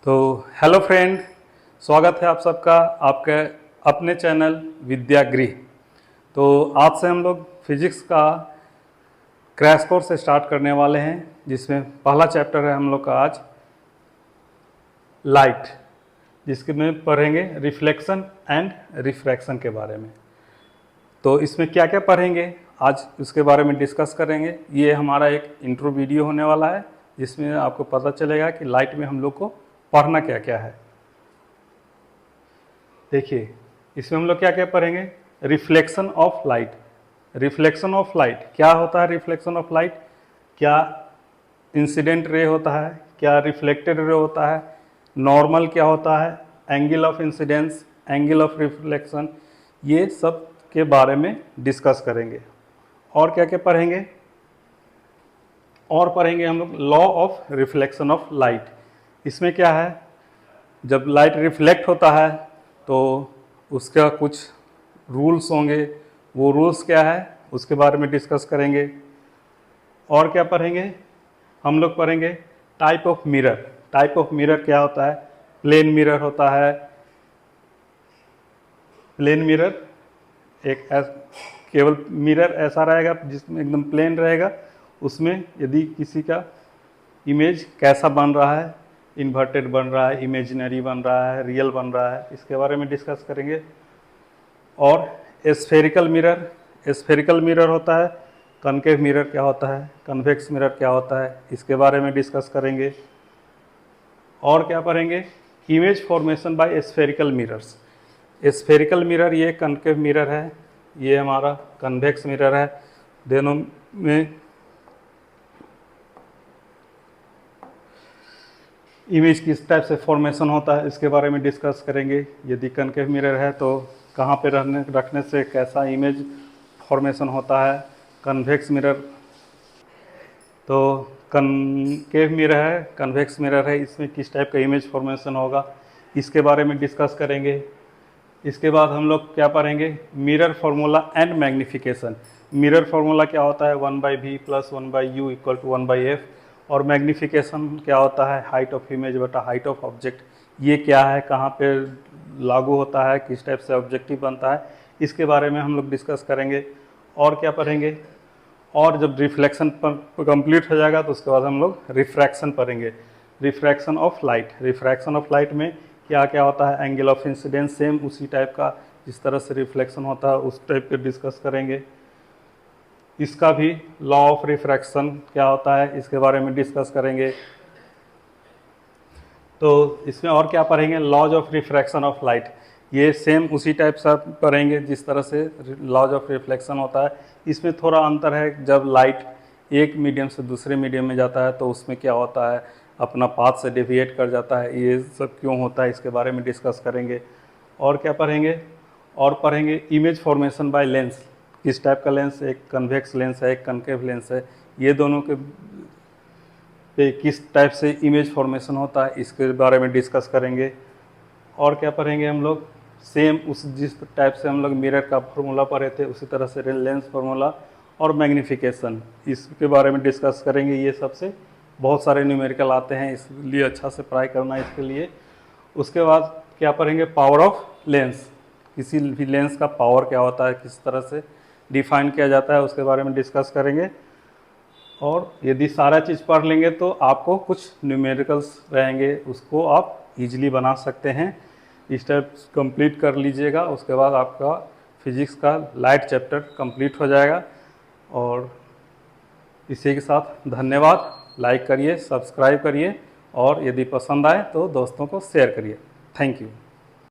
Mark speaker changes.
Speaker 1: तो hello friend, स्वागत है आप सबका आपके अपने चैनल विद्यागृह। तो आज से हम लोग फिजिक्स का क्रैश कोर्स स्टार्ट करने वाले हैं, जिसमें पहला चैप्टर है हम लोग का आज लाइट, जिसके में पढ़ेंगे रिफ्लेक्शन एंड रिफ्रैक्शन के बारे में। तो इसमें क्या क्या पढ़ेंगे आज उसके बारे में डिस्कस करेंगे। ये हमारा एक इंट्रो वीडियो होने वाला है, जिसमें आपको पता चलेगा कि लाइट में हम लोग को पढ़ना क्या क्या है। देखिए, इसमें हम लोग क्या क्या पढ़ेंगे। Reflection of light. Reflection of light क्या होता है। रिफ्लेक्शन ऑफ लाइट क्या इंसिडेंट रे होता है, क्या रिफ्लेक्टेड रे होता है, नॉर्मल क्या होता है, angle of incidence, angle of reflection, ये सब के बारे में डिस्कस करेंगे। और क्या क्या पढ़ेंगे, और पढ़ेंगे हम लोग law of reflection of light. इसमें क्या है, जब लाइट रिफ्लेक्ट होता है तो उसका कुछ रूल्स होंगे, वो रूल्स क्या है उसके बारे में डिस्कस करेंगे। और क्या पढ़ेंगे, हम लोग पढ़ेंगे type of mirror. Type of mirror क्या होता है। प्लेन मिरर होता है। प्लेन मिरर एक केवल मिरर ऐसा रहेगा जिसमें एकदम प्लेन रहेगा, उसमें यदि किसी का इमेज कैसा बन रहा है, इन्वर्टेड बन रहा है, इमेजिनरी बन रहा है, रियल बन रहा है, इसके बारे में डिस्कस करेंगे। और स्फेरिकल मिरर। स्फेरिकल मिरर होता है। कनकेव मिरर क्या होता है, कन्वेक्स मिरर क्या होता है, इसके बारे में डिस्कस करेंगे। और क्या पढ़ेंगे, image formation by spherical mirrors. Spherical mirror ये कनकेव मिरर है, ये हमारा कन्वेक्स मिरर है। दोनों में इमेज किस टाइप से फॉर्मेशन होता है इसके बारे में डिस्कस करेंगे। यदि कनकेव मिरर है तो कहाँ पे रखने से कैसा इमेज फॉर्मेशन होता है। कन्वेक्स मिरर तो कनकेव मिरर है, कन्वेक्स मिरर है, इसमें किस टाइप का इमेज फॉर्मेशन होगा, इसके बारे में डिस्कस करेंगे। इसके बाद हम लोग क्या पढ़ेंगे, mirror formula and magnification. Mirror formula क्या होता है, 1/v + 1/u = 1/f। और मैग्नीफिकेशन क्या होता है, हाइट ऑफ इमेज बटा हाइट ऑफ ऑब्जेक्ट। ये क्या है, कहाँ पे लागू होता है, किस टाइप से ऑब्जेक्टिव बनता है, इसके बारे में हम लोग डिस्कस करेंगे। और क्या पढ़ेंगे, और जब रिफ्लेक्शन पर कंप्लीट हो जाएगा तो उसके बाद हम लोग रिफ्रैक्शन पढ़ेंगे। Refraction of light. Refraction of light में क्या क्या होता है, एंगल ऑफ इंसिडेंस, सेम उसी टाइप का जिस तरह से रिफ्लेक्शन होता है उस टाइप के डिस्कस करेंगे। इसका भी लॉ ऑफ रिफ्रैक्शन क्या होता है इसके बारे में डिस्कस करेंगे। तो इसमें और क्या पढ़ेंगे, laws of refraction of light. ये सेम उसी टाइप से पढ़ेंगे जिस तरह से लॉज ऑफ रिफ्लेक्शन होता है। इसमें थोड़ा अंतर है, जब लाइट एक मीडियम से दूसरे मीडियम में जाता है तो उसमें क्या होता है, अपना पाथ से डेविएट कर जाता है। ये सब क्यों होता है इसके बारे में डिस्कस करेंगे। और क्या पढ़ेंगे, और पढ़ेंगे इमेज फॉर्मेशन बाय लेंस। किस टाइप का लेंस, एक कन्वेक्स लेंस है, एक कनकेव लेंस है, ये दोनों के पे किस टाइप से इमेज फॉर्मेशन होता है इसके बारे में डिस्कस करेंगे। और क्या पढ़ेंगे हम लोग, सेम उस जिस टाइप से हम लोग मिरर का फॉर्मूला पढ़े थे उसी तरह से लेंस फार्मूला और मैग्नीफिकेशन, इसके बारे में डिस्कस करेंगे। ये सबसे बहुत सारे न्यूमेरिकल आते हैं, इसलिए अच्छा से पढ़ाई करना है इसके लिए। उसके बाद क्या पढ़ेंगे, पावर ऑफ लेंस। किसी भी लेंस का पावर क्या होता है, किस तरह से डिफाइन किया जाता है, उसके बारे में डिस्कस करेंगे। और यदि सारा चीज़ पढ़ लेंगे तो आपको कुछ न्यूमेरिकल्स रहेंगे, उसको आप इजीली बना सकते हैं। स्टेप्स कंप्लीट कर लीजिएगा, उसके बाद आपका फिजिक्स का लाइट चैप्टर कंप्लीट हो जाएगा। और इसी के साथ धन्यवाद। लाइक करिए, सब्सक्राइब करिए, और यदि पसंद आए तो दोस्तों को शेयर करिए। Thank you.